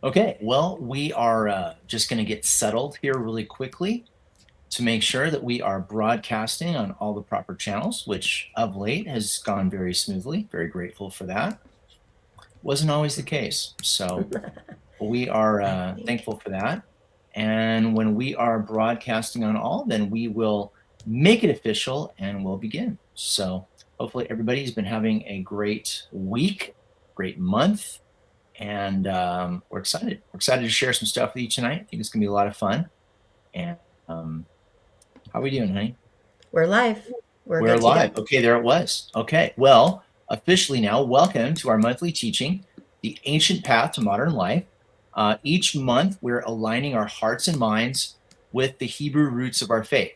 Okay, well, we are just going to get settled here really quickly to make sure that we are broadcasting on all the proper channels, which of late has gone very smoothly. Very grateful for that. Wasn't always the case. So we are I think. thankful for that. And when we are broadcasting on all, then we will make it official and we'll begin. So hopefully everybody's been having a great week, great month, and we're excited. We're excited to share some stuff with you tonight. I think it's gonna be a lot of fun. And how are we doing, honey? We're live. We're We're good to live. go. Okay, there it was. Okay, well, officially now, welcome to our monthly teaching, The Ancient Path to Modern Life. Each month, we're aligning our hearts and minds with the Hebrew roots of our faith.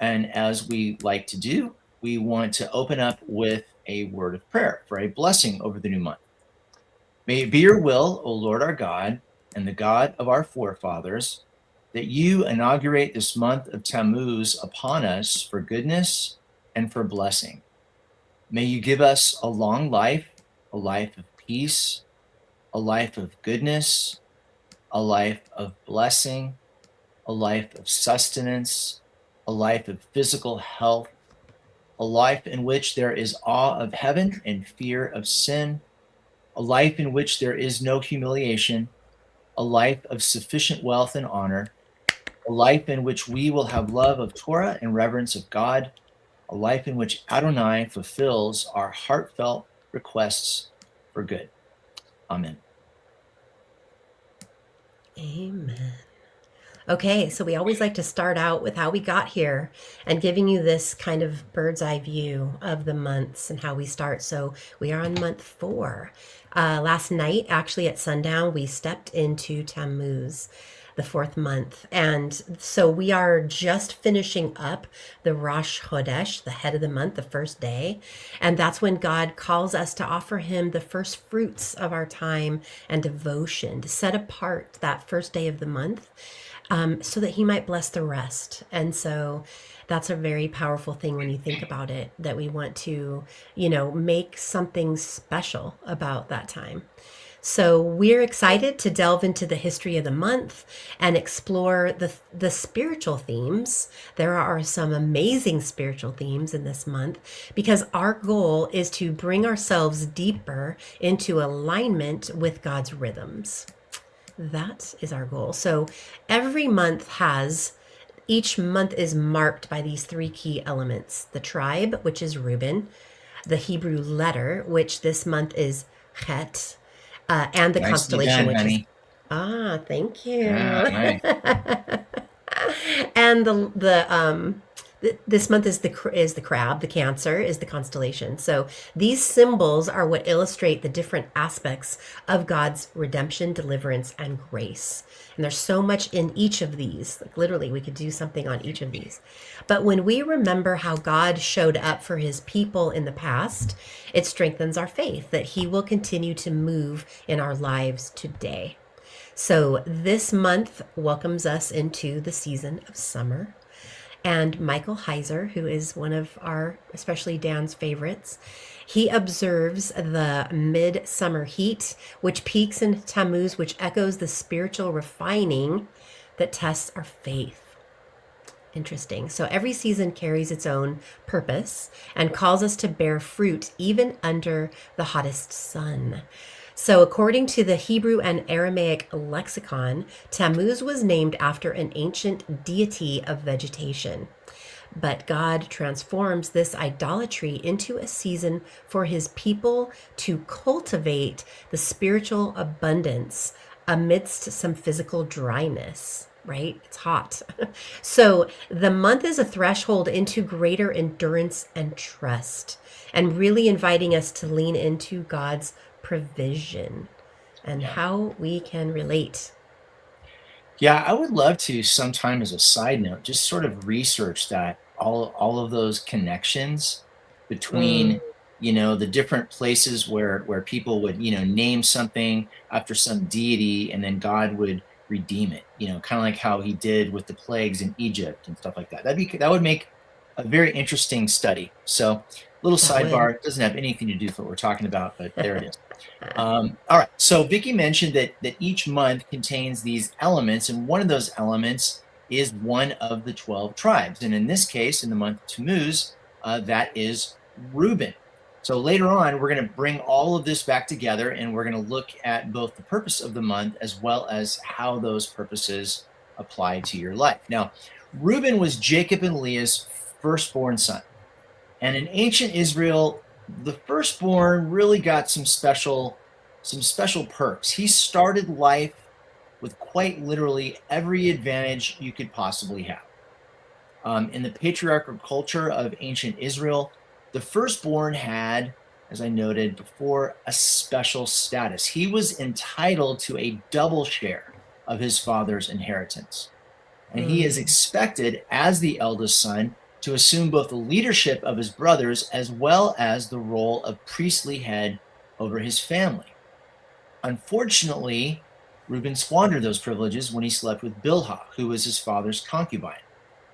And as we like to do, we want to open up with a word of prayer for a blessing over the new month. May it be your will, O Lord our God, and the God of our forefathers, that you inaugurate this month of Tammuz upon us for goodness and for blessing. May you give us a long life, a life of peace, a life of goodness, a life of blessing, a life of sustenance, a life of physical health, a life in which there is awe of heaven and fear of sin, a life in which there is no humiliation, a life of sufficient wealth and honor, a life in which we will have love of Torah and reverence of God, a life in which Adonai fulfills our heartfelt requests for good. Amen. Amen. Okay, so we always like to start out with how we got here and giving you this kind of bird's eye view of the months and how we start. So we are on month 4. Last night, actually at sundown, we stepped into Tammuz, the 4th month. And so we are just finishing up the Rosh Chodesh, the head of the month, the first day. And that's when God calls us to offer him the first fruits of our time and devotion, to set apart that first day of the month, so that he might bless the rest. And so that's a very powerful thing when you think about it, that we want to, make something special about that time. So we're excited to delve into the history of the month and explore the spiritual themes. There are some amazing spiritual themes in this month because our goal is to bring ourselves deeper into alignment with God's rhythms. That is our goal. So every month has, each month is marked by these 3 key elements: the tribe, which is Reuben, the Hebrew letter, which this month is Chet, and the Nicely constellation, done, which is, honey. thank Yeah, you. nice. And this month is the crab, the Cancer is the constellation. So these symbols are what illustrate the different aspects of God's redemption, deliverance, and grace. And there's so much in each of these. Like literally, we could do something on each of these. But when we remember how God showed up for his people in the past, it strengthens our faith that he will continue to move in our lives today. So this month welcomes us into the season of summer. And Michael Heiser, who is one of our, especially Dan's favorites, he observes the midsummer heat, which peaks in Tammuz, which echoes the spiritual refining that tests our faith. Interesting. So every season carries its own purpose and calls us to bear fruit even under the hottest sun. So, according to the Hebrew and Aramaic lexicon, Tammuz was named after an ancient deity of vegetation. But God transforms this idolatry into a season for his people to cultivate the spiritual abundance amidst some physical dryness. Right? It's hot. So the month is a threshold into greater endurance and trust, and really inviting us to lean into God's provision and Yeah. how we can relate. Yeah, I would love to sometime as a side note, just sort of research that all of those connections Mm, between, the different places where people would, name something after some deity and then God would redeem it, kind of like how he did with the plagues in Egypt and stuff like that. That would make a very interesting study. So, little that would. sidebar, it doesn't have anything to do with what we're talking about, but there it is. All right. So Vicky mentioned that each month contains these elements, and one of those elements is one of the 12 tribes. And in this case, in the month of Tammuz, that is Reuben. So later on, we're going to bring all of this back together, and we're going to look at both the purpose of the month as well as how those purposes apply to your life. Now, Reuben was Jacob and Leah's firstborn son. And in ancient Israel, the firstborn really got some special perks. He started life with quite literally every advantage you could possibly have. In the patriarchal culture of ancient Israel, the firstborn had, as I noted before, a special status. He was entitled to a double share of his father's inheritance. And he is expected, as the eldest son, to assume both the leadership of his brothers as well as the role of priestly head over his family. Unfortunately, Reuben squandered those privileges when he slept with Bilhah, who was his father's concubine.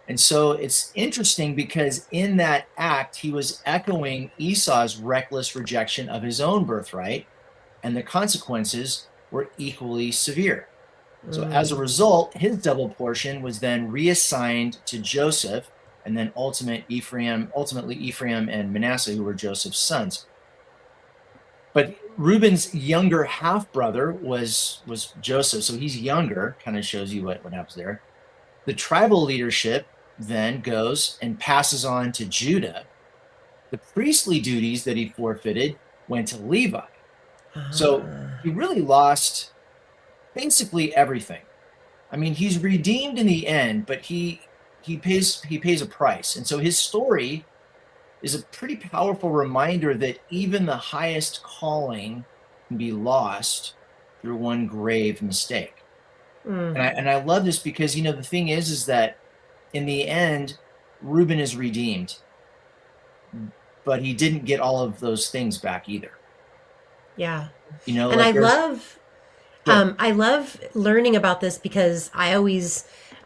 And so it's interesting because in that act, he was echoing Esau's reckless rejection of his own birthright, and the consequences were equally severe. So as a result, his double portion was then reassigned to Joseph, and then ultimately Ephraim and Manasseh, who were Joseph's sons. But Reuben's younger half-brother was Joseph, so he's younger, kind of shows you what happens there. The tribal leadership then goes and passes on to Judah. The priestly duties that he forfeited went to Levi. So he really lost basically everything. I mean, he's redeemed in the end, but he pays a price. And so his story is a pretty powerful reminder that even the highest calling can be lost through one grave mistake. And I love this because, the thing is that in the end, Reuben is redeemed, but he didn't get all of those things back either. Yeah. And like I love learning about this because I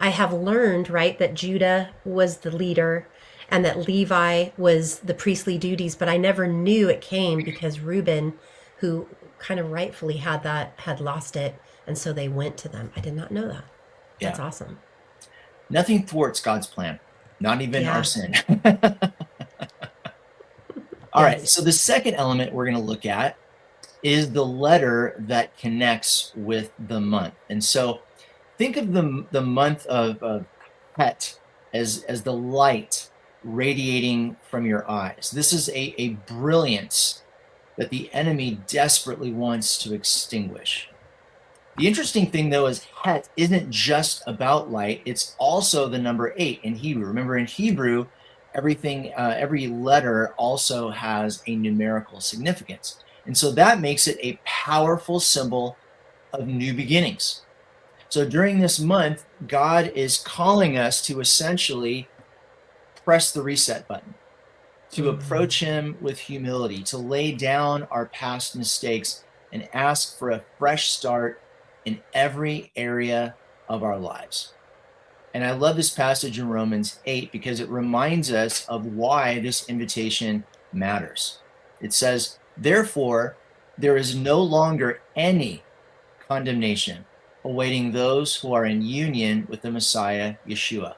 have learned, right, that Judah was the leader and that Levi was the priestly duties, but I never knew it came because Reuben, who kind of rightfully had lost it, and so they went to them. I did not know that. That's awesome. Nothing thwarts God's plan, not even our sin. All right, so the second element we're going to look at is the letter that connects with the month. And so think of the month of Het as the light radiating from your eyes. This is a brilliance that the enemy desperately wants to extinguish. The interesting thing, though, is Het isn't just about light. It's also the number 8 in Hebrew. Remember, in Hebrew, every letter also has a numerical significance. And so that makes it a powerful symbol of new beginnings. So during this month, God is calling us to essentially press the reset button, to approach him with humility, to lay down our past mistakes and ask for a fresh start in every area of our lives. And I love this passage in Romans 8 because it reminds us of why this invitation matters. It says, "Therefore, there is no longer any condemnation awaiting those who are in union with the Messiah, Yeshua."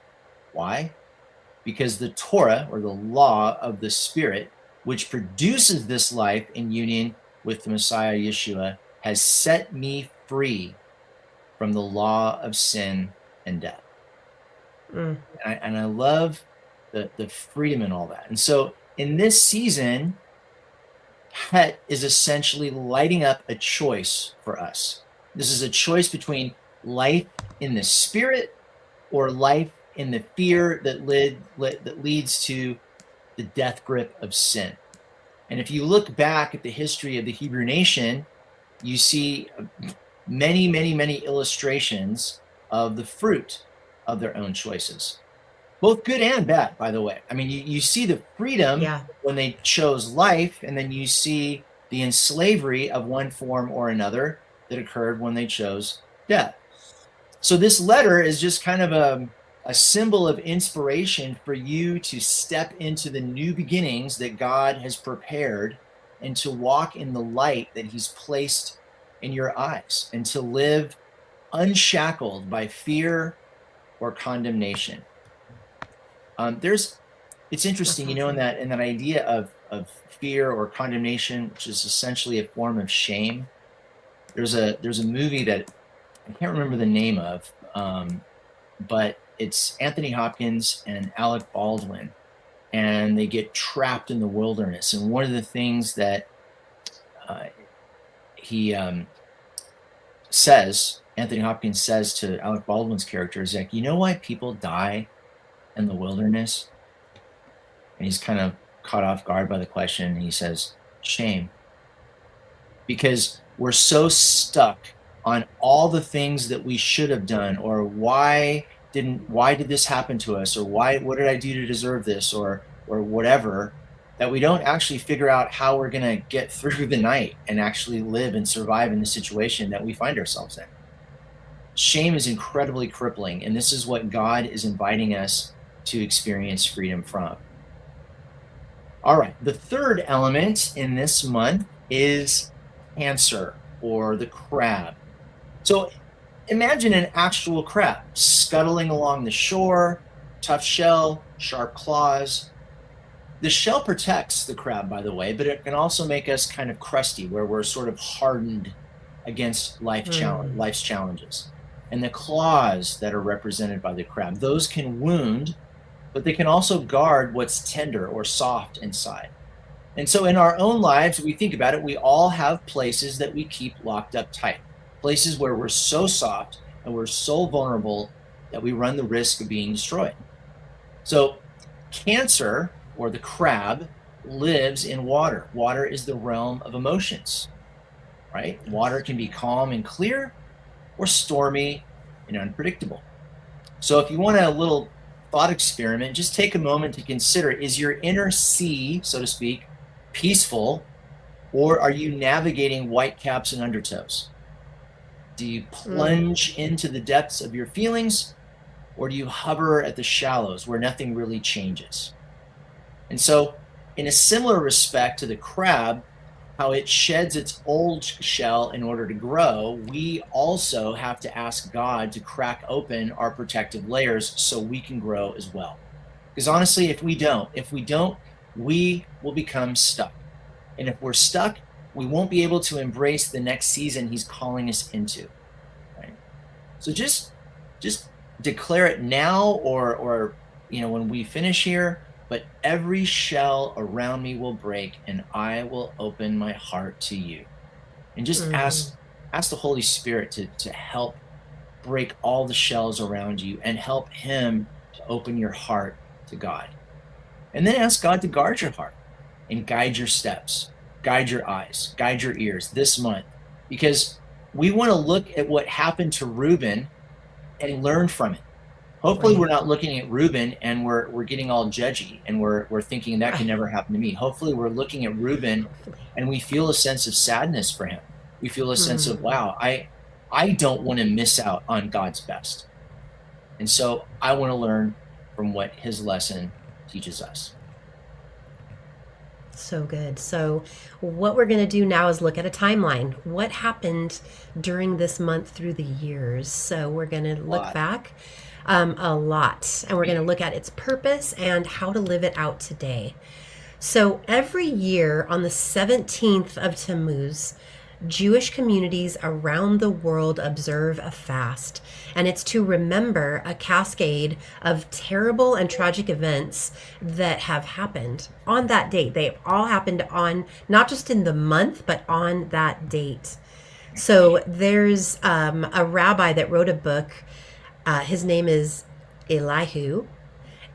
Why? Because the Torah, or the law of the Spirit, which produces this life in union with the Messiah, Yeshua, has set me free from the law of sin and death. And I love the freedom and all that. And so in this season, Het is essentially lighting up a choice for us. This is a choice between life in the Spirit or life in the fear that leads to the death grip of sin. And if you look back at the history of the Hebrew nation, you see many, many, many illustrations of the fruit of their own choices, both good and bad, by the way. I mean, you see the freedom when they chose life, and then you see the enslavery of one form or another that occurred when they chose death. So this letter is just kind of a symbol of inspiration for you to step into the new beginnings that God has prepared and to walk in the light that he's placed in your eyes, and to live unshackled by fear or condemnation. It's interesting, That's you know, in awesome. that idea of fear or condemnation, which is essentially a form of shame. There's a movie that I can't remember the name of, but it's Anthony Hopkins and Alec Baldwin, and they get trapped in the wilderness. And one of the things that uh, he Anthony Hopkins says to Alec Baldwin's character is like, you know why people die in the wilderness? And he's kind of caught off guard by the question. And he says, shame. Because we're so stuck on all the things that we should have done, or why did this happen to us, or what did I do to deserve this, or whatever, that we don't actually figure out how we're going to get through the night and actually live and survive in the situation that we find ourselves in. Shame is incredibly crippling, and this is what God is inviting us to experience freedom from. All right, the third element in this month is cancer, or the crab. So imagine an actual crab scuttling along the shore, tough shell, sharp claws. The shell protects the crab, by the way, but it can also make us kind of crusty, where we're sort of hardened against life's challenges. And the claws that are represented by the crab, those can wound, but they can also guard what's tender or soft inside. And so in our own lives, we think about it, we all have places that we keep locked up tight, places where we're so soft and we're so vulnerable that we run the risk of being destroyed. So cancer, or the crab, lives in water. Water is the realm of emotions, right? Water can be calm and clear, or stormy and unpredictable. So if you want a little thought experiment, just take a moment to consider, is your inner sea, so to speak, peaceful, or are you navigating whitecaps and undertows? Do you plunge into the depths of your feelings, or do you hover at the shallows where nothing really changes? And so, in a similar respect to the crab, how it sheds its old shell in order to grow, we also have to ask God to crack open our protective layers so we can grow as well. Because honestly, if we don't, we will become stuck. And if we're stuck, we won't be able to embrace the next season he's calling us into. Right? So just declare it now, or when we finish here, but every shell around me will break and I will open my heart to you. And just ask the Holy Spirit to help break all the shells around you and help him to open your heart to God. And then ask God to guard your heart and guide your steps, guide your eyes, guide your ears this month, because we want to look at what happened to Reuben and learn from it. Hopefully we're not looking at Reuben and we're getting all judgy and we're thinking that can never happen to me. Hopefully we're looking at Reuben and we feel a sense of sadness for him. We feel a sense of, wow, I don't want to miss out on God's best. And so I want to learn from what his lesson teaches us. So good. So what we're going to do now is look at a timeline. What happened during this month through the years? So we're going to look back a lot, and we're going to look at its purpose and how to live it out today. So every year on the 17th of Tammuz, Jewish communities around the world observe a fast, and it's to remember a cascade of terrible and tragic events that have happened on that date. They all happened on, not just in the month, but on that date. So there's a rabbi that wrote a book. His name is Elihu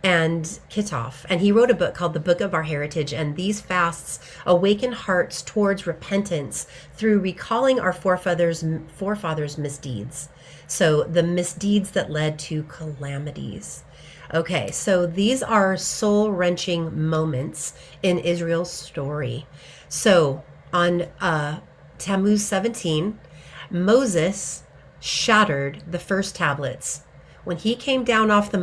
and Kitov, and he wrote a book called The Book of Our Heritage, and these fasts awaken hearts towards repentance through recalling our forefathers' misdeeds. So the misdeeds that led to calamities. Okay, so these are soul-wrenching moments in Israel's story. So on Tammuz 17, Moses shattered the first tablets. When he came down off the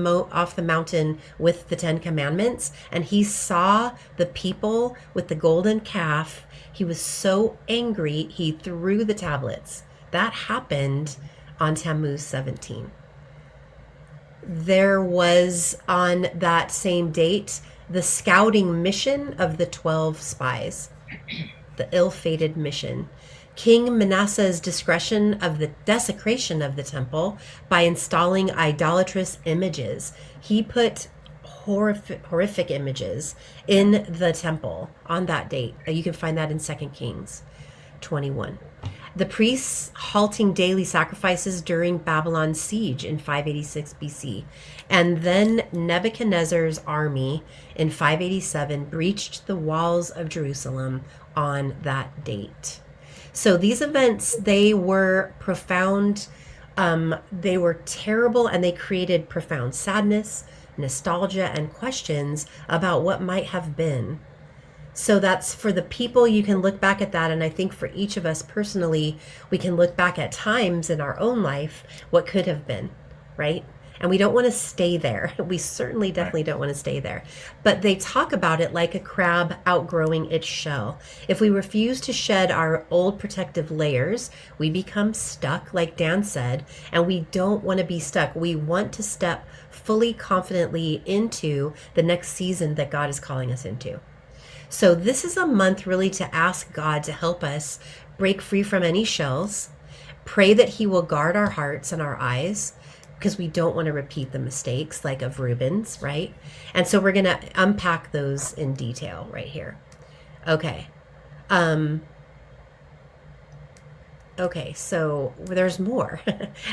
mountain with the 10 Commandments, and he saw the people with the golden calf, He was so angry, he threw the tablets. That happened on Tammuz 17. There was on that same date the scouting mission of the 12 spies, the ill-fated mission. King Manasseh's discretion of the desecration of the temple by installing idolatrous images. He put horrific images in the temple on that date. You can find that in 2 Kings 21. The priests halting daily sacrifices during Babylon's siege in 586 BC. And then Nebuchadnezzar's army in 587 breached the walls of Jerusalem on that date. So these events, they were profound, they were terrible, and they created profound sadness, nostalgia, and questions about what might have been. So that's for the people. You can look back at that, and I think for each of us personally, we can look back at times in our own life what could have been, right? And we don't want to stay there. We certainly definitely don't want to stay there. But they talk about it like a crab outgrowing its shell. If we refuse to shed our old protective layers, we become stuck, like Dan said, and we don't want to be stuck. We want to step fully confidently into the next season that God is calling us into. So this is a month really to ask God to help us break free from any shells, pray that he will guard our hearts and our eyes, because we don't want to repeat the mistakes like of Reuben's, right? And so we're going to unpack those in detail right here. Okay. Okay, so there's more.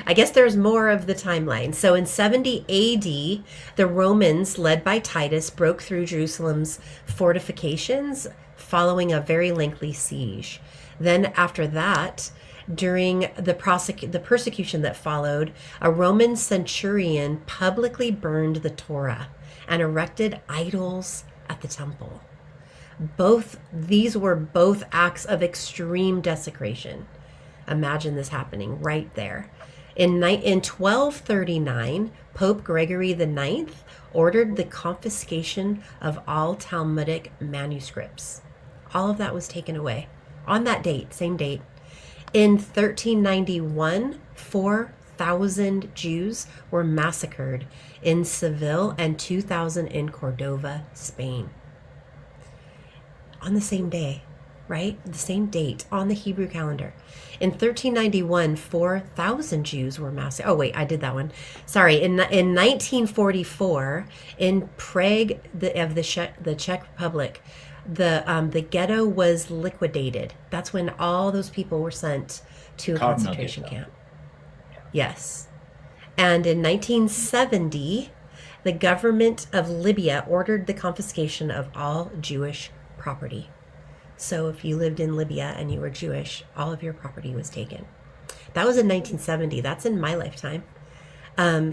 I guess there's more of the timeline. So in 70 AD, the Romans, led by Titus, broke through Jerusalem's fortifications following a very lengthy siege. Then after that, during the persecution that followed, a Roman centurion publicly burned the Torah and erected idols at the temple. These were both acts of extreme desecration. Imagine this happening right there. In 1239, Pope Gregory IX ordered the confiscation of all Talmudic manuscripts. All of that was taken away on that date, same date. In 1391, 4,000 Jews were massacred in Seville and 2,000 in Cordova, Spain. On the same day, right? The same date on the Hebrew calendar. In 1391, 4,000 Jews were massacred. Oh, wait, I did that one. Sorry. In 1944, in Prague of the Czech Republic, the ghetto was liquidated. That's when all those people were sent to a concentration camp. Yes. And in 1970, the government of Libya ordered the confiscation of all Jewish property. So if you lived in Libya and you were Jewish, all of your property was taken. That was in 1970. That's in my lifetime.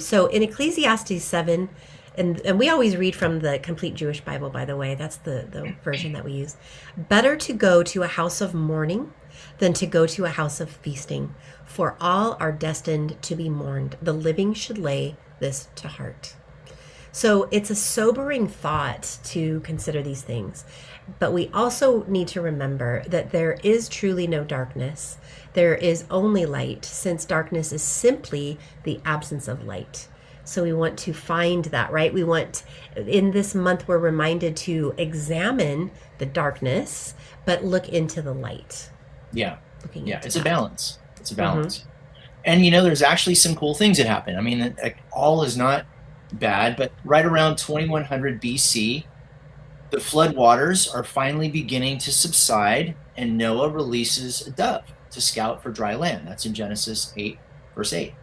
So in Ecclesiastes 7, and we always read from the Complete Jewish Bible, by the way. That's the version that we use. Better to go to a house of mourning than to go to a house of feasting, for all are destined to be mourned. The living should lay this to heart. So it's a sobering thought to consider these things. But we also need to remember that there is truly no darkness. There is only light, since darkness is simply the absence of light. So we want to find that, right? We want, in this month, we're reminded to examine the darkness, but look into the light. Yeah. It's a balance. It's a balance. Mm-hmm. And, there's actually some cool things that happen. I mean, all is not bad, but right around 2100 BC, the flood waters are finally beginning to subside, and Noah releases a dove to scout for dry land. That's in Genesis 8, verse 8.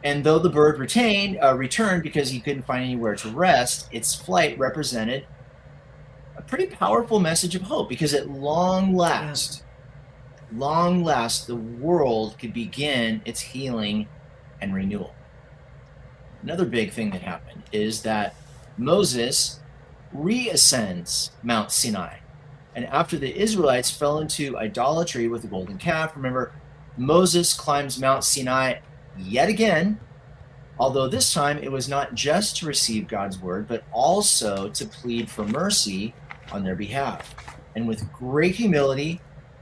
And though the bird returned because he couldn't find anywhere to rest, its flight represented a pretty powerful message of hope, because at long last, the world could begin its healing and renewal. Another big thing that happened is that Moses reascends Mount Sinai. And after the Israelites fell into idolatry with the golden calf, remember, Moses climbs Mount Sinai yet again, although this time it was not just to receive God's word, but also to plead for mercy on their behalf. And with great humility,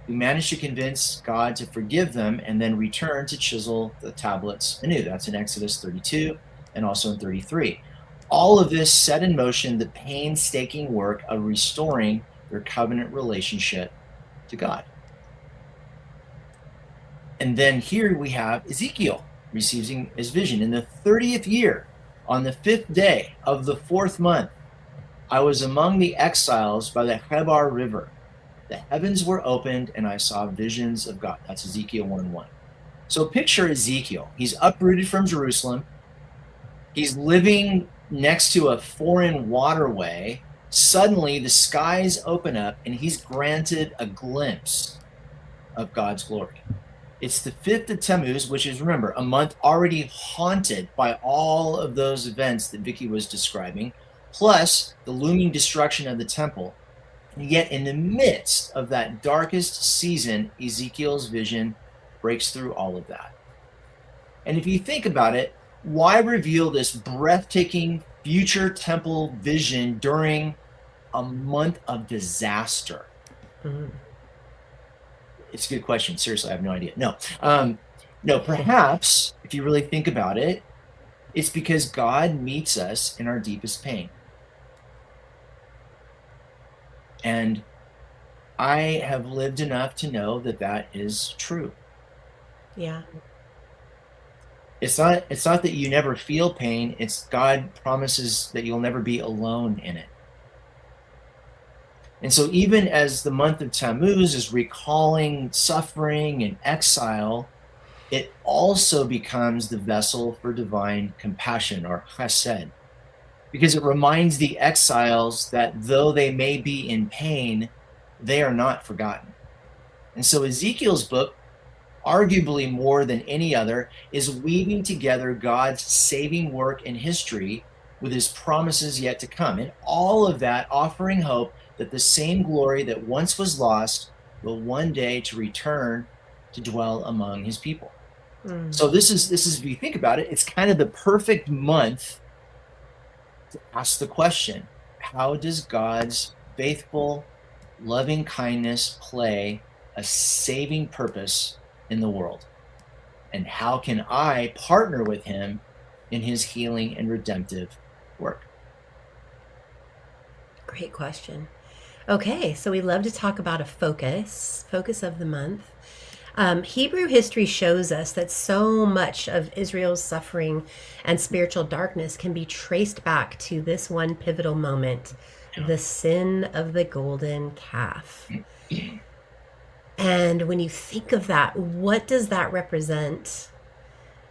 we managed to convince God to forgive them and then return to chisel the tablets anew. That's in Exodus 32 and also in 33. All of this set in motion the painstaking work of restoring their covenant relationship to God. And then here we have Ezekiel receiving his vision. In the 30th year, on the 5th day of the 4th month, I was among the exiles by the Chebar River. The heavens were opened, and I saw visions of God. That's Ezekiel 1:1. So picture Ezekiel. He's uprooted from Jerusalem. He's living next to a foreign waterway. Suddenly, the skies open up, and he's granted a glimpse of God's glory. It's the 5th of Tammuz, which is, remember, a month already haunted by all of those events that Vicky was describing, plus the looming destruction of the temple. And yet, in the midst of that darkest season, Ezekiel's vision breaks through all of that. And if you think about it, why reveal this breathtaking future temple vision during a month of disaster? Mm-hmm. It's a good question. Seriously, I have no idea. No, perhaps if you really think about it, it's because God meets us in our deepest pain. And I have lived enough to know that that is true. Yeah. It's not that you never feel pain. It's God promises that you'll never be alone in it. And so even as the month of Tammuz is recalling suffering and exile, it also becomes the vessel for divine compassion, or chesed, because it reminds the exiles that though they may be in pain, they are not forgotten. And so Ezekiel's book, arguably more than any other, is weaving together God's saving work in history with his promises yet to come. And all of that offering hope that the same glory that once was lost will one day to return to dwell among his people. So this is, if you think about it, it's kind of the perfect month to ask the question, how does God's faithful, loving kindness play a saving purpose in the world? And how can I partner with him in his healing and redemptive work? Great question. Okay, so we love to talk about a focus of the month. Hebrew history shows us that so much of Israel's suffering and spiritual darkness can be traced back to this one pivotal moment, the sin of the golden calf. And when you think of that, what does that represent?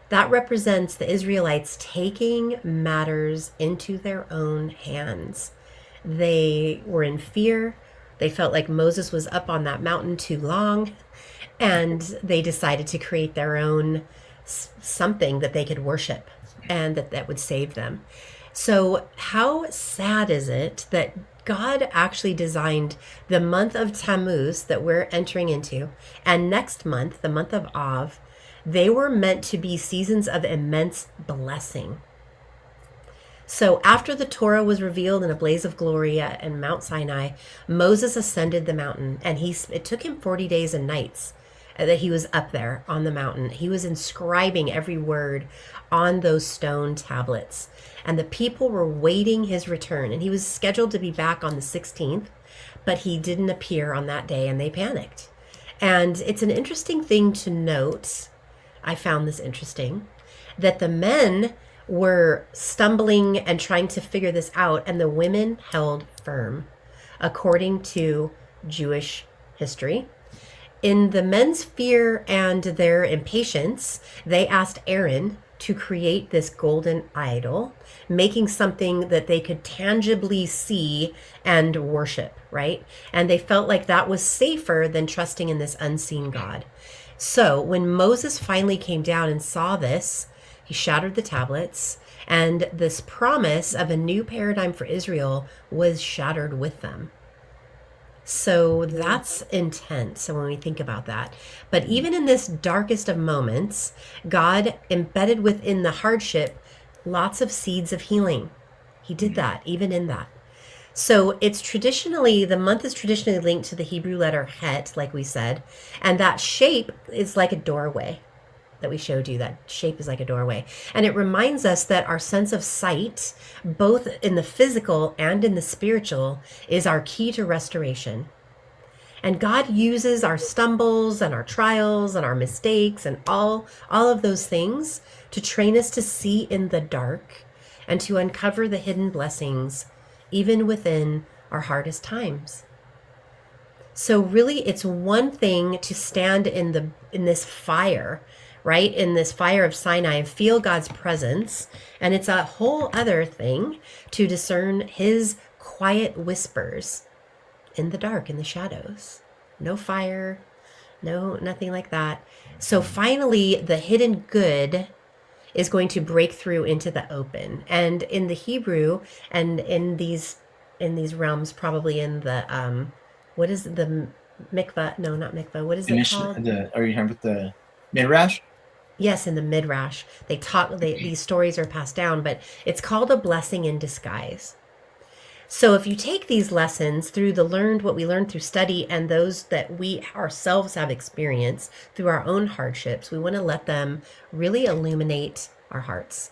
That represents the Israelites taking matters into their own hands. They were in fear. They felt like Moses was up on that mountain too long. And they decided to create their own something that they could worship and that would save them. So how sad is it that God actually designed the month of Tammuz that we're entering into, and next month, the month of Av, they were meant to be seasons of immense blessing. So after the Torah was revealed in a blaze of glory in Mount Sinai, Moses ascended the mountain, and it took him 40 days and nights that he was up there on the mountain. He was inscribing every word on those stone tablets, and the people were waiting his return. And he was scheduled to be back on the 16th, but he didn't appear on that day, and they panicked. And it's an interesting thing to note. I found this interesting, that the men were stumbling and trying to figure this out, and the women held firm, according to Jewish history. In the men's fear and their impatience, they asked Aaron to create this golden idol, making something that they could tangibly see and worship, right? And they felt like that was safer than trusting in this unseen God. So when Moses finally came down and saw this, he shattered the tablets, and this promise of a new paradigm for Israel was shattered with them. So that's intense. So when we think about that, but even in this darkest of moments, God embedded within the hardship lots of seeds of healing. He did that even in that. So the month is traditionally linked to the Hebrew letter Het, like we said, and that shape is like a doorway that we showed you. That shape is like a doorway. And it reminds us that our sense of sight, both in the physical and in the spiritual, is our key to restoration. And God uses our stumbles and our trials and our mistakes and all of those things to train us to see in the dark and to uncover the hidden blessings even within our hardest times. So really it's one thing to stand in this fire, right? In this fire of Sinai and feel God's presence, and it's a whole other thing to discern his quiet whispers in the dark, in the shadows. No fire, nothing like that. So finally, the hidden good is going to break through into the open. And in the Hebrew, and in these realms, probably in the what is the mikvah? No, not mikvah. What is it called? Are you talking about the midrash? Yes, in the midrash, these stories are passed down, but it's called a blessing in disguise. So if you take these lessons through what we learned through study and those that we ourselves have experienced through our own hardships, we want to let them really illuminate our hearts.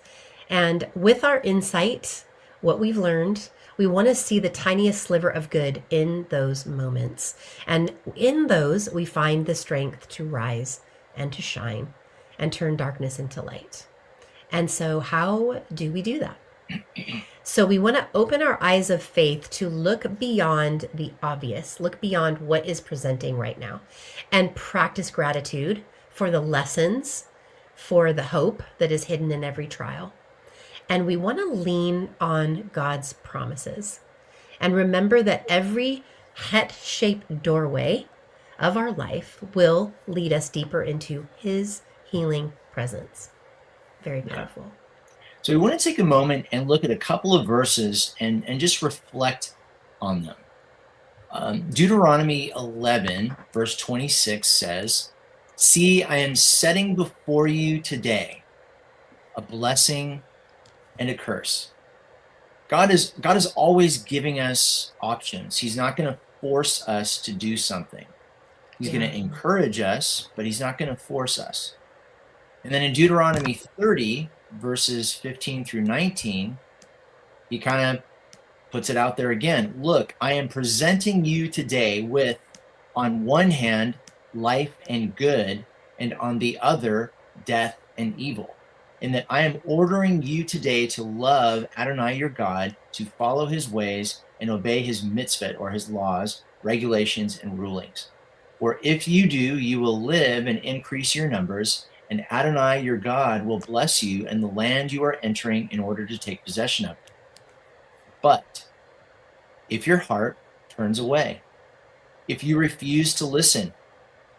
And with our insight, what we've learned, we want to see the tiniest sliver of good in those moments. And in those, we find the strength to rise and to shine and turn darkness into light. And so, how do we do that? So we want to open our eyes of faith to look beyond the obvious, look beyond what is presenting right now, and practice gratitude for the lessons, for the hope that is hidden in every trial. And we want to lean on God's promises and remember that every het-shaped doorway of our life will lead us deeper into his healing presence. Very powerful. Yeah. So we want to take a moment and look at a couple of verses and just reflect on them. Deuteronomy 11, verse 26 says, "See, I am setting before you today a blessing and a curse." God is always giving us options. He's not going to force us to do something. He's going to encourage us, but he's not going to force us. And then in Deuteronomy 30, verses 15 through 19, he kind of puts it out there again. "Look, I am presenting you today with, on one hand, life and good, and on the other, death and evil. And that I am ordering you today to love Adonai your God, to follow his ways and obey his mitzvot," or his laws, regulations, and rulings. "For if you do, you will live and increase your numbers, and Adonai your God will bless you in the land you are entering in order to take possession of it. But if your heart turns away, if you refuse to listen,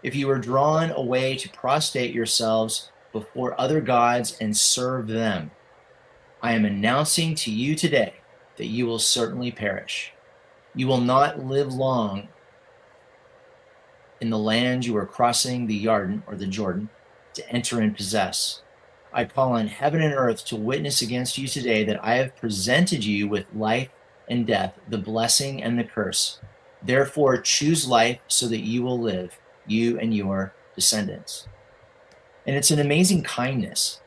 if you are drawn away to prostrate yourselves before other gods and serve them, I am announcing to you today that you will certainly perish. You will not live long in the land you are crossing the Jordan, or the Jordan, to enter and possess. I call on heaven and earth to witness against you today that I have presented you with life and death, the blessing and the curse. Therefore, choose life so that you will live, you and your descendants." And it's an amazing kindness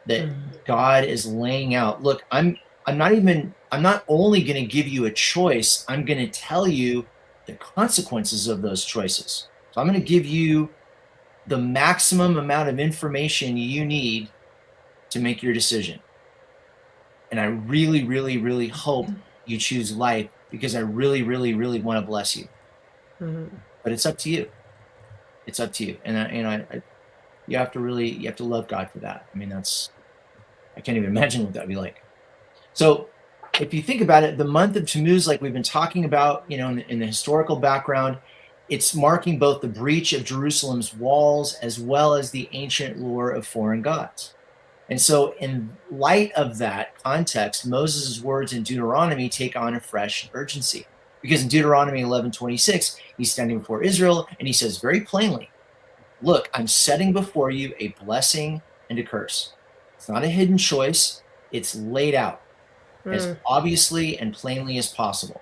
that God is laying out. Look, I'm not only going to give you a choice, I'm going to tell you the consequences of those choices. So I'm going to give you the maximum amount of information you need to make your decision. And I really, really, really hope you choose life, because I really, really, really want to bless you. But it's up to you. It's up to you. And you have to love God for that. I mean, I can't even imagine what that'd be like. So if you think about it, the month of Tammuz, like we've been talking about, in the historical background, it's marking both the breach of Jerusalem's walls as well as the ancient lure of foreign gods. And so in light of that context, Moses' words in Deuteronomy take on a fresh urgency. Because in Deuteronomy 11:26, he's standing before Israel and he says very plainly, "Look, I'm setting before you a blessing and a curse." It's not a hidden choice. It's laid out as obviously and plainly as possible.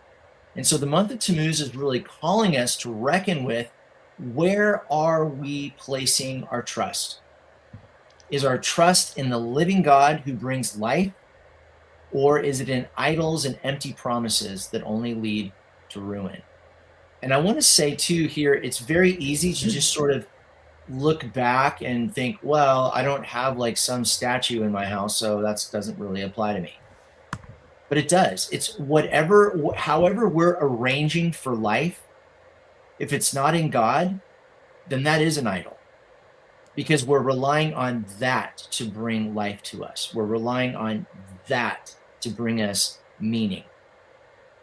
And so the month of Tammuz is really calling us to reckon with, where are we placing our trust? Is our trust in the living God who brings life, or is it in idols and empty promises that only lead to ruin? And I want to say too here, it's very easy to just sort of look back and think, well, I don't have like some statue in my house, so that doesn't really apply to me. But it does. It's whatever, however we're arranging for life, if it's not in God, then that is an idol, because we're relying on that to bring life to us. We're relying on that to bring us meaning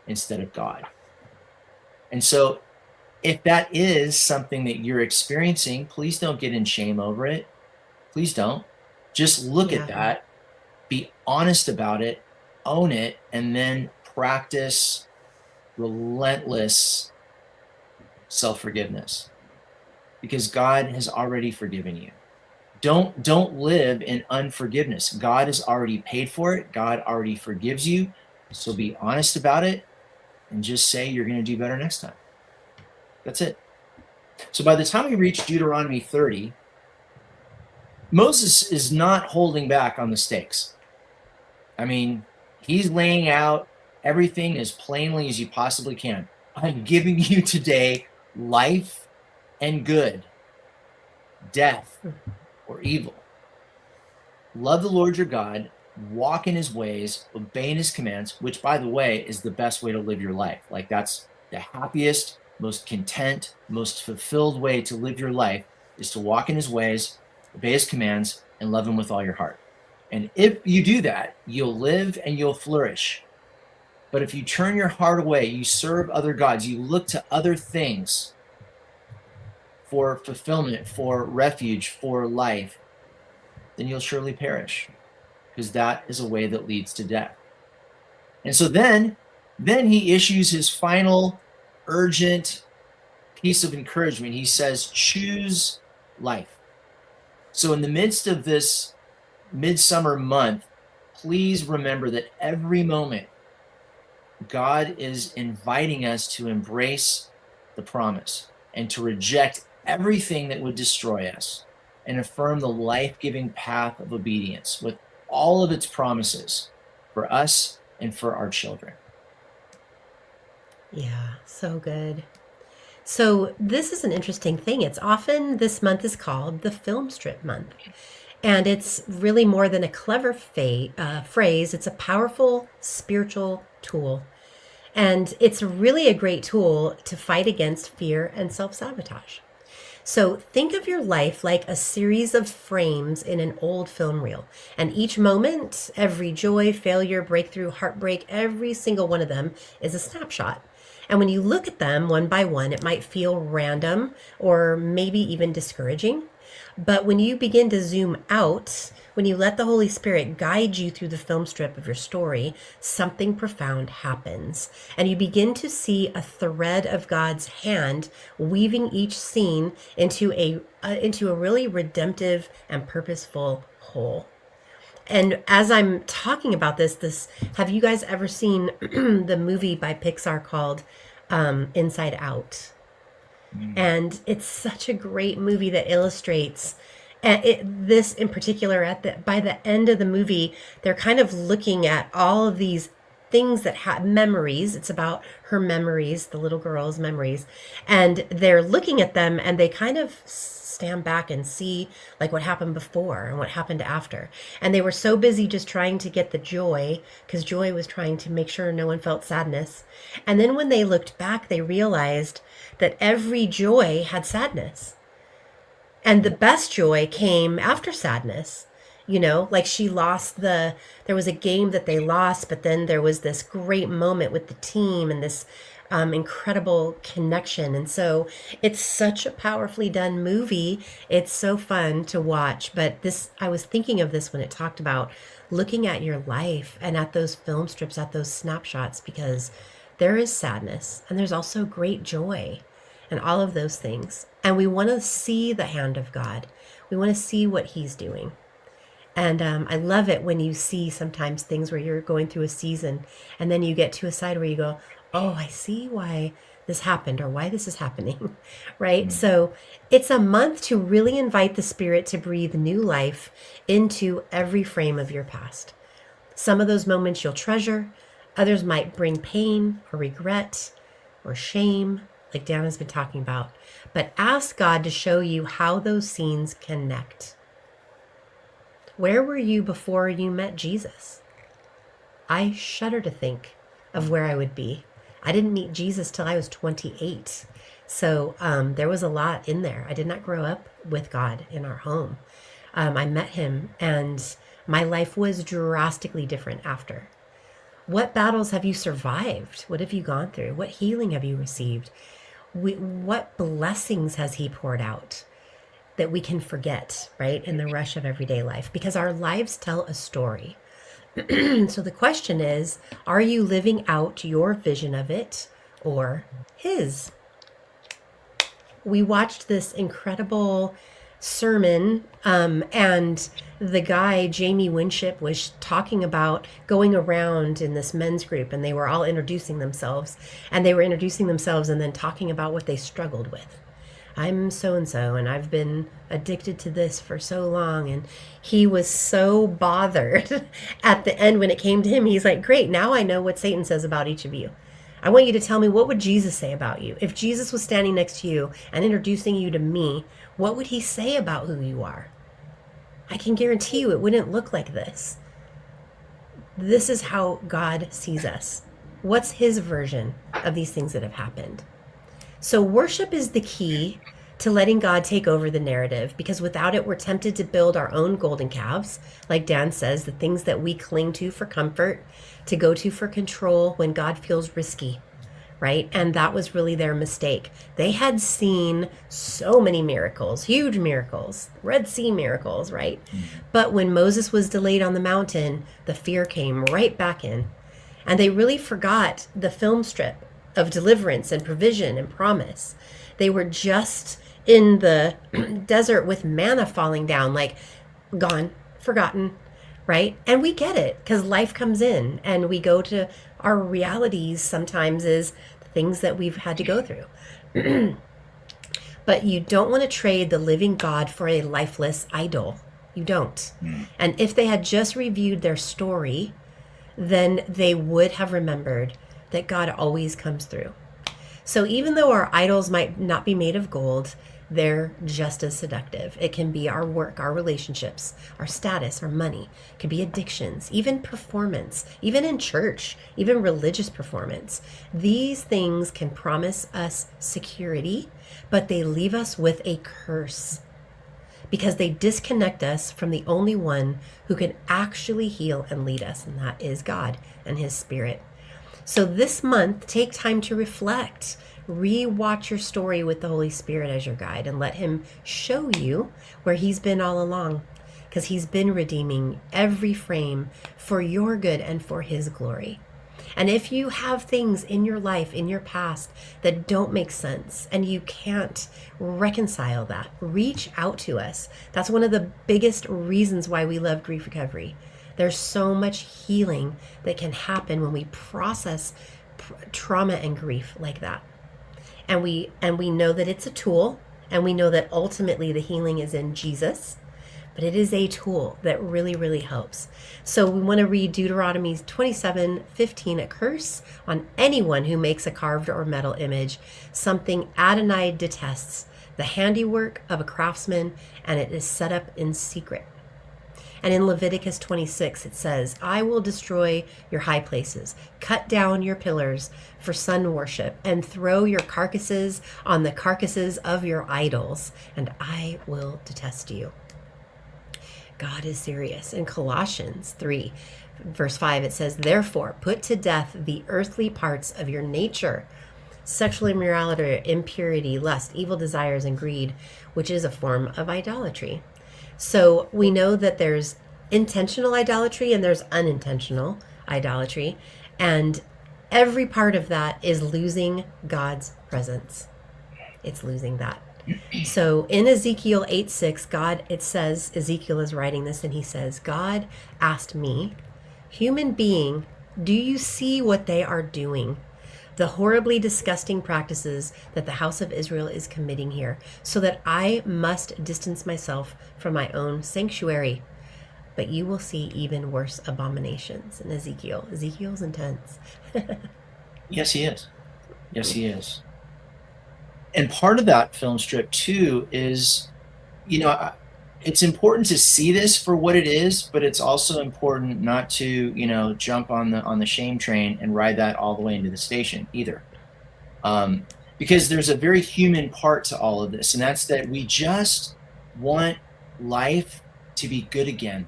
instead of God. And so if that is something that you're experiencing, please don't get in shame over it. Please don't. Just look at that, be honest about it, own it, and then practice relentless self-forgiveness, because God has already forgiven you. Don't live in unforgiveness. God has already paid for it. God already forgives you. So be honest about it and just say you're going to do better next time. That's it. So by the time we reach Deuteronomy 30, Moses is not holding back on the stakes. I mean, he's laying out everything as plainly as you possibly can. I'm giving you today life and good, death or evil. Love the Lord your God, walk in his ways, obey his commands, which, by the way, is the best way to live your life. Like, that's the happiest, most content, most fulfilled way to live your life, is to walk in his ways, obey his commands, and love him with all your heart. And if you do that, you'll live and you'll flourish. But if you turn your heart away, you serve other gods, you look to other things for fulfillment, for refuge, for life, then you'll surely perish, because that is a way that leads to death. And so then he issues his final urgent piece of encouragement. He says, choose life. So in the midst of this midsummer month, please remember that every moment God is inviting us to embrace the promise and to reject everything that would destroy us and affirm the life-giving path of obedience with all of its promises for us and for our children. Yeah, so good. So this is an interesting thing. It's often, this month is called the film strip month. And it's really more than a clever phrase. It's a powerful spiritual tool. And it's really a great tool to fight against fear and self-sabotage. So think of your life like a series of frames in an old film reel. And each moment, every joy, failure, breakthrough, heartbreak, every single one of them is a snapshot. And when you look at them one by one, it might feel random or maybe even discouraging. But when you begin to zoom out, when you let the Holy Spirit guide you through the film strip of your story, something profound happens. And you begin to see a thread of God's hand weaving each scene into a really redemptive and purposeful whole. And as I'm talking about this, have you guys ever seen the movie by Pixar called Inside Out? And it's such a great movie that illustrates this in particular. By the end of the movie, they're kind of looking at all of these things that have memories. It's about her memories, the little girl's memories, and they're looking at them and they kind of stand back and see like what happened before and what happened after. And they were so busy just trying to get the joy, because joy was trying to make sure no one felt sadness. And then when they looked back, they realized that every joy had sadness. And the best joy came after sadness. You know, like there was a game that they lost, but then there was this great moment with the team and this incredible connection. And so it's such a powerfully done movie. It's so fun to watch. But I was thinking of this when it talked about looking at your life and at those film strips, at those snapshots, because there is sadness and there's also great joy and all of those things. And we want to see the hand of God. We want to see what he's doing. And I love it when you see sometimes things where you're going through a season and then you get to a side where you go, oh, I see why this happened or why this is happening, right? Mm. So it's a month to really invite the Spirit to breathe new life into every frame of your past. Some of those moments you'll treasure, others might bring pain or regret or shame, like Dan has been talking about. But ask God to show you how those scenes connect. Where were you before you met Jesus? I shudder to think of where I would be. I didn't meet Jesus till I was 28. So there was a lot in there. I did not grow up with God in our home. I met him, and my life was drastically different after. What battles have you survived? What have you gone through? What healing have you received? What blessings has he poured out that we can forget, right, in the rush of everyday life? Because our lives tell a story. So the question is, are you living out your vision of it or his? We watched this incredible sermon, and the guy, Jamie Winship, was talking about going around in this men's group, and they were all introducing themselves, and then talking about what they struggled with. I'm so and so, and I've been addicted to this for so long. And he was so bothered at the end when it came to him. He's like, great, now I know what Satan says about each of you. I want you to tell me, what would Jesus say about you? If Jesus was standing next to you and introducing you to me, what would he say about who you are? I can guarantee you it wouldn't look like this. This is how God sees us. What's his version of these things that have happened? So worship is the key to letting God take over the narrative, because without it, we're tempted to build our own golden calves. Like Dan says, the things that we cling to for comfort, to go to for control when God feels risky, right? And that was really their mistake. They had seen so many miracles, huge miracles, Red Sea miracles, right? But when Moses was delayed on the mountain, the fear came right back in. And they really forgot the film strip of deliverance and provision and promise. They were just in the desert with manna falling down, like gone, forgotten, right? And we get it because life comes in and we go to our realities sometimes is the things that we've had to go through. But you don't want to trade the living God for a lifeless idol. You don't. And if they had just reviewed their story, then they would have remembered that God always comes through. So even though our idols might not be made of gold, they're just as seductive. It can be our work, our relationships, our status, our money. It can be addictions, even performance, even in church, even religious performance. These things can promise us security, but they leave us with a curse because they disconnect us from the only one who can actually heal and lead us, and that is God and his Spirit. So this month, take time to reflect. Re-watch your story with the Holy Spirit as your guide and let him show you where he's been all along, because he's been redeeming every frame for your good and for his glory. And if you have things in your life, in your past, that don't make sense and you can't reconcile that, reach out to us. That's one of the biggest reasons why we love Grief Recovery. There's so much healing that can happen when we process trauma and grief like that. And we know that it's a tool, and we know that ultimately the healing is in Jesus, but it is a tool that really, really helps. So we want to read Deuteronomy 27:15, a curse on anyone who makes a carved or metal image, something Adonai detests, the handiwork of a craftsman, and it is set up in secret. And in Leviticus 26, it says, I will destroy your high places, cut down your pillars for sun worship, and throw your carcasses on the carcasses of your idols, and I will detest you. God is serious. In Colossians 3, verse 5, it says, therefore, put to death the earthly parts of your nature, sexual immorality, impurity, lust, evil desires, and greed, which is a form of idolatry. So we know that there's intentional idolatry and there's unintentional idolatry. And every part of that is losing God's presence. It's losing that. So in Ezekiel 8:6, it says, Ezekiel is writing this and he says, God asked me, human being, do you see what they are doing? the horribly disgusting practices that the house of Israel is committing here, so that I must distance myself from my own sanctuary. But you will see even worse abominations in Ezekiel. Ezekiel's intense. Yes, he is. Yes, he is. And part of that film strip too is, you know, it's important to see this for what it is, but it's also important not to, jump on the shame train and ride that all the way into the station either. Because there's a very human part to all of this, and that's that we just want life to be good again.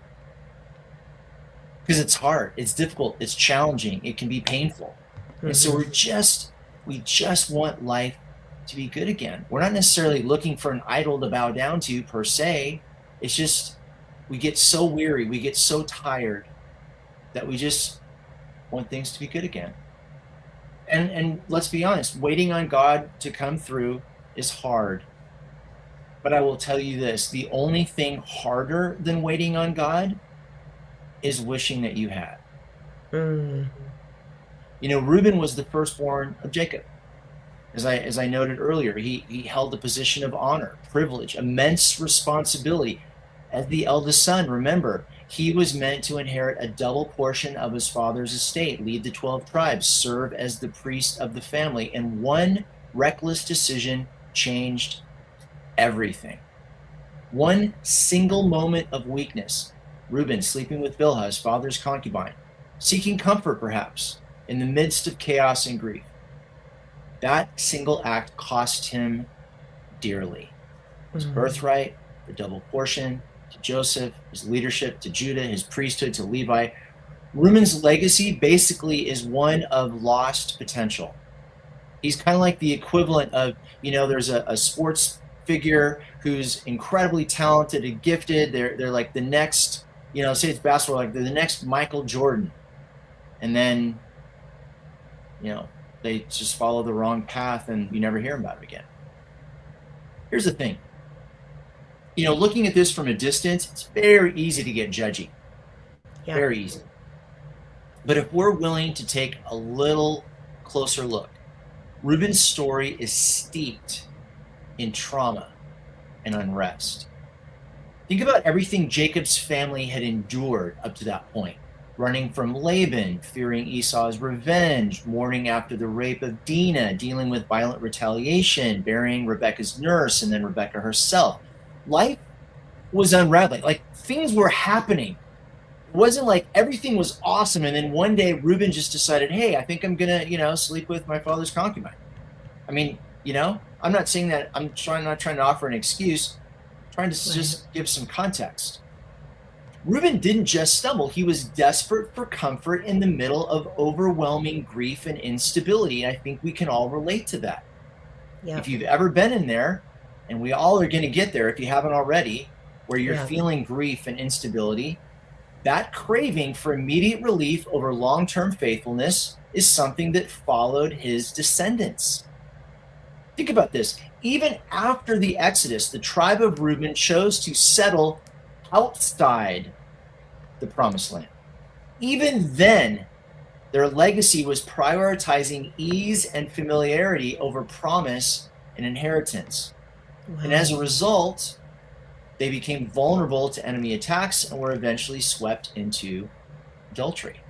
Because it's hard, it's difficult, it's challenging, it can be painful. And so we just want life to be good again. We're not necessarily looking for an idol to bow down to per se. It's just we get so weary, we get so tired that we just want things to be good again. And let's be honest, waiting on God to come through is hard. But I will tell you this, the only thing harder than waiting on God is wishing that you had. Reuben was the firstborn of Jacob. As I noted earlier, he held a position of honor, privilege, immense responsibility. As the eldest son, remember, he was meant to inherit a double portion of his father's estate, lead the 12 tribes, serve as the priest of the family, and one reckless decision changed everything. One single moment of weakness, Reuben sleeping with Bilhah, his father's concubine, seeking comfort perhaps in the midst of chaos and grief. That single act cost him dearly. His birthright, the double portion, to Joseph, his leadership to Judah, his priesthood to Levi. Reuben's legacy basically is one of lost potential. He's kind of like the equivalent of, there's a sports figure who's incredibly talented and gifted. They're like the next, say it's basketball, like they're the next Michael Jordan. And then, they just follow the wrong path and you never hear about it again. Here's the thing. Looking at this from a distance, it's very easy to get judgy. Yeah. Very easy. But if we're willing to take a little closer look, Reuben's story is steeped in trauma and unrest. Think about everything Jacob's family had endured up to that point. Running from Laban, fearing Esau's revenge, mourning after the rape of Dinah, dealing with violent retaliation, burying Rebekah's nurse, and then Rebekah herself. Life was unraveling. Like, things were happening. It wasn't like everything was awesome, and then one day Reuben just decided, hey, I think I'm going to, sleep with my father's concubine. I mean, I'm not saying that, not trying to offer an excuse, trying to just give some context. Reuben didn't just stumble. He was desperate for comfort in the middle of overwhelming grief and instability. And I think we can all relate to that. Yeah. If you've ever been in there, and we all are going to get there if you haven't already, where you're feeling grief and instability, that craving for immediate relief over long-term faithfulness is something that followed his descendants. Think about this. Even after the Exodus, the tribe of Reuben chose to settle outside the promised land. Even then, their legacy was prioritizing ease and familiarity over promise and inheritance. Wow. And as a result, they became vulnerable to enemy attacks and were eventually swept into adultery.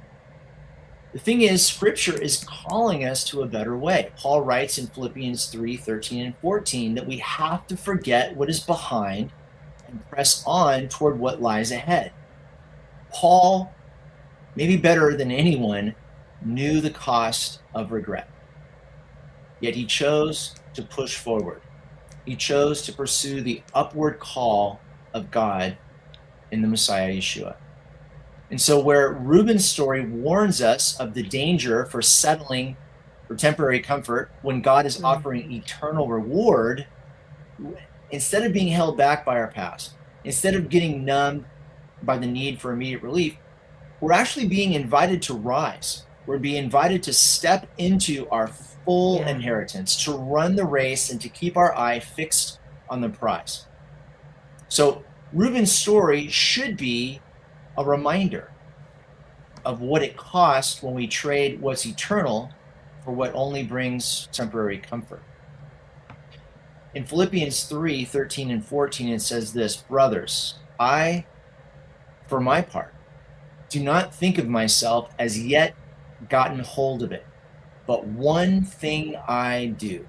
The thing is, Scripture is calling us to a better way. Paul writes in Philippians 3:13 and 14 that we have to forget what is behind and press on toward what lies ahead. Paul, maybe better than anyone, knew the cost of regret. Yet he chose to push forward. He chose to pursue the upward call of God in the Messiah Yeshua. And so where Reuben's story warns us of the danger for settling for temporary comfort when God is offering eternal reward, instead of being held back by our past, instead of getting numbed by the need for immediate relief, we're actually being invited to rise. We're being invited to step into our full inheritance, to run the race and to keep our eye fixed on the prize. So Reuben's story should be a reminder of what it costs when we trade what's eternal for what only brings temporary comfort. In Philippians 3:13 and 14, it says this, brothers, I, for my part, do not think of myself as yet gotten hold of it, but one thing I do,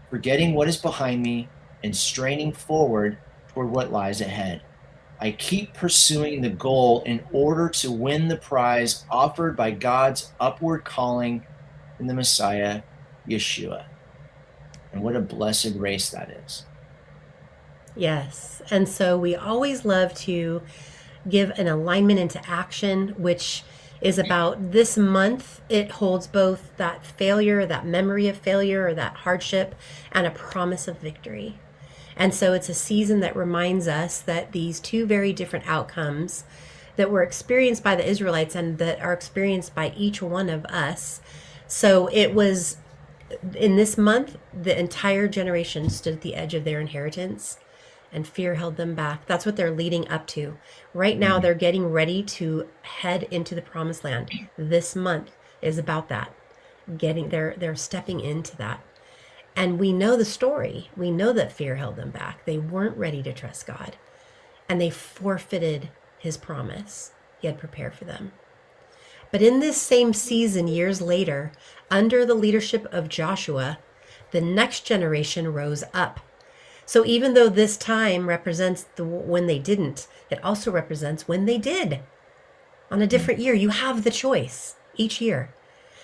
forgetting what is behind me and straining forward toward what lies ahead. I keep pursuing the goal in order to win the prize offered by God's upward calling in the Messiah, Yeshua. And what a blessed race that is. Yes. And so we always love to give an alignment into action, which is about this month. It holds both that failure, that memory of failure, or that hardship, and a promise of victory. And so it's a season that reminds us that these two very different outcomes that were experienced by the Israelites and that are experienced by each one of us. So it was in this month, the entire generation stood at the edge of their inheritance and fear held them back. That's what they're leading up to. Right now, they're getting ready to head into the promised land. This month is about that. They're stepping into that. And we know the story. We know that fear held them back. They weren't ready to trust God. And they forfeited his promise he had prepared for them. But in this same season, years later, under the leadership of Joshua, the next generation rose up. So even though this time represents when they didn't, it also represents when they did. On a different year, you have the choice each year.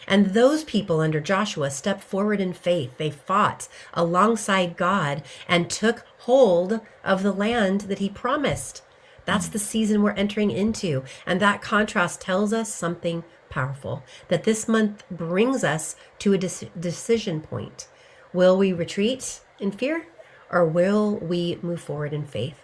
And those people under Joshua stepped forward in faith. They fought alongside God and took hold of the land that he promised. That's the season we're entering into. And that contrast tells us something powerful, that this month brings us to a decision point. Will we retreat in fear, or will we move forward in faith?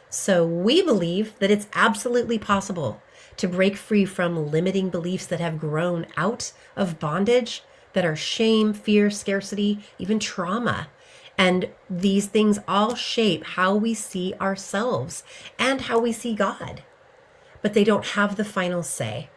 So we believe that it's absolutely possible to break free from limiting beliefs that have grown out of bondage, that are shame, fear, scarcity, even trauma. And these things all shape how we see ourselves and how we see God. But they don't have the final say.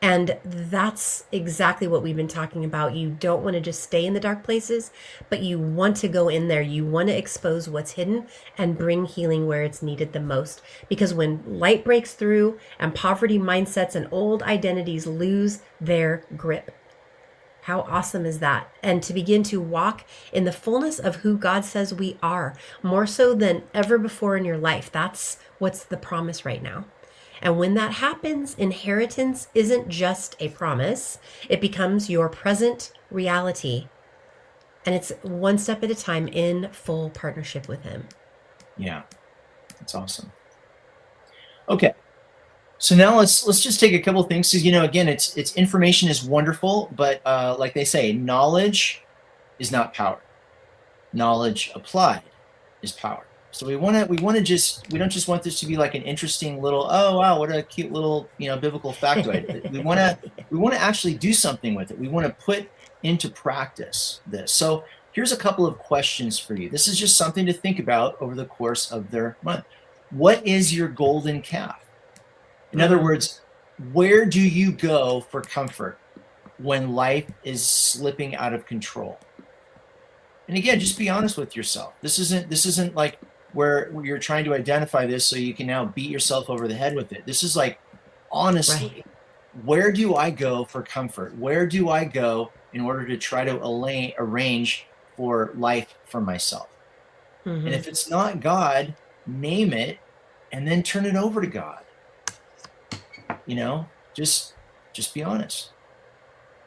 And that's exactly what we've been talking about. You don't want to just stay in the dark places, but you want to go in there. You want to expose what's hidden and bring healing where it's needed the most. Because when light breaks through and poverty mindsets and old identities lose their grip, how awesome is that? And to begin to walk in the fullness of who God says we are, more so than ever before in your life. That's what's the promise right now. And when that happens, inheritance isn't just a promise. It becomes your present reality. And it's one step at a time in full partnership with him. Yeah, that's awesome. Okay, so now let's just take a couple of things. Because again, it's information is wonderful, but like they say, knowledge is not power. Knowledge applied is power. So we don't just want this to be like an interesting little, oh wow, what a cute little biblical factoid. We want to actually do something with it. We want to put into practice this. So here's a couple of questions for you. This is just something to think about over the course of their month. What is your golden calf? In other words, where do you go for comfort when life is slipping out of control? And again, just be honest with yourself. This isn't like where you're trying to identify this so you can now beat yourself over the head with it. This is like, honestly, Right. Where do I go for comfort? Where do I go in order to try to arrange for life for myself? And if it's not God, name it and then turn it over to God. Just be honest.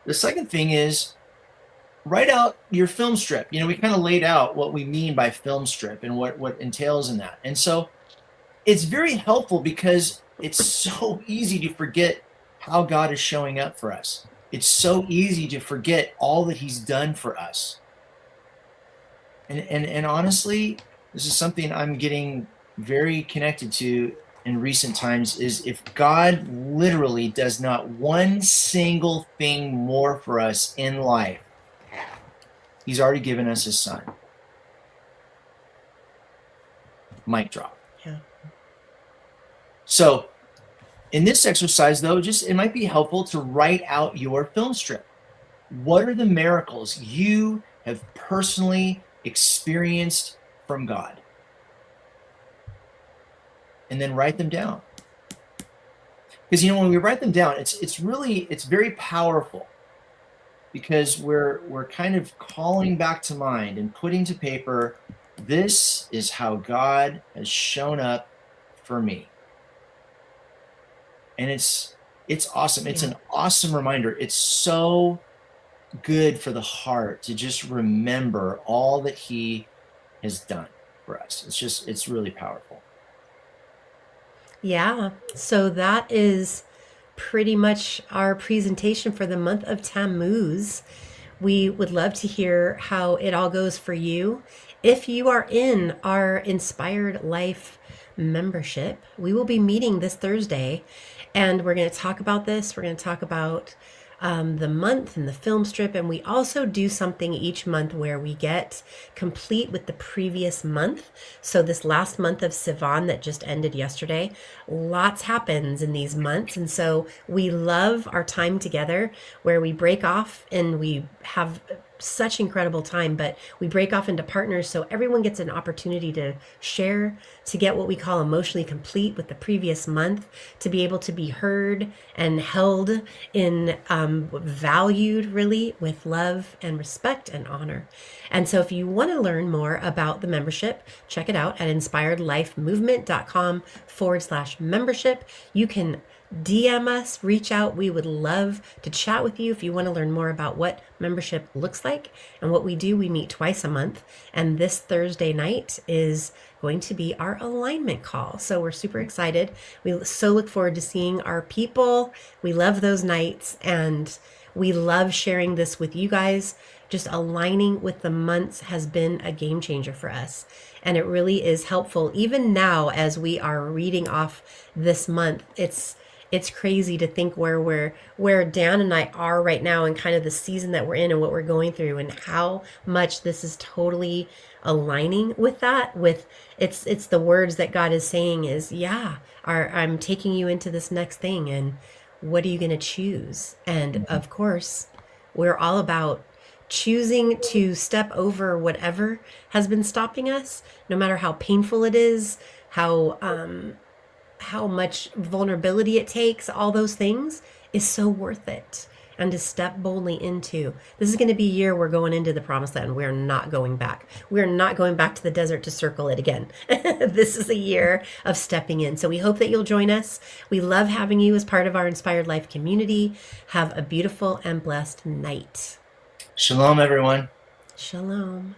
The second thing is, write out your film strip. We kind of laid out what we mean by film strip and what entails in that. And so it's very helpful because it's so easy to forget how God is showing up for us. It's so easy to forget all that he's done for us. And honestly, this is something I'm getting very connected to in recent times, is if God literally does not one single thing more for us in life, he's already given us his son. Mic drop. Yeah. So in this exercise, though, it might be helpful to write out your film strip. What are the miracles you have personally experienced from God? And then write them down. Because when we write them down, it's very powerful, because we're kind of calling back to mind and putting to paper, this is how God has shown up for me. And it's awesome. It's Yeah. an awesome reminder. It's so good for the heart to just remember all that he has done for us. It's really powerful. Yeah. So that is pretty much our presentation for the month of Tammuz. We would love to hear how it all goes for you. If you are in our Inspired Life membership, we will be meeting this Thursday and we're going to talk about this. We're going to talk about the month and the film strip. And we also do something each month where we get complete with the previous month. So, this last month of Sivan that just ended yesterday, lots happens in these months. And so, we love our time together where we break off and we have such incredible time, but we break off into partners so everyone gets an opportunity to share, to get what we call emotionally complete with the previous month, to be able to be heard and held in, valued really with love and respect and honor. And so if you want to learn more about the membership, check it out at inspiredlifemovement.com/membership. You can DM us, reach out. We would love to chat with you if you want to learn more about what membership looks like and what we do. We meet twice a month, and this Thursday night is going to be our alignment call. So we're super excited. We so look forward to seeing our people. We love those nights, and we love sharing this with you guys. Just aligning with the months has been a game changer for us. And it really is helpful even now as we are reading off this month. It's crazy to think where Dan and I are right now and kind of the season that we're in and what we're going through and how much this is totally aligning with that. With it's the words that God is saying is, yeah, I'm taking you into this next thing, and what are you going to choose? And of course, we're all about choosing to step over whatever has been stopping us, no matter how painful it is, how much vulnerability it takes, all those things is so worth it. And to step boldly into this is going to be a year we're going into the promised land. We're not going back. We're not going back to the desert to circle it again. This is a year of stepping in. So we hope that you'll join us. We love having you as part of our Inspired Life community. Have a beautiful and blessed night. Shalom, everyone. Shalom.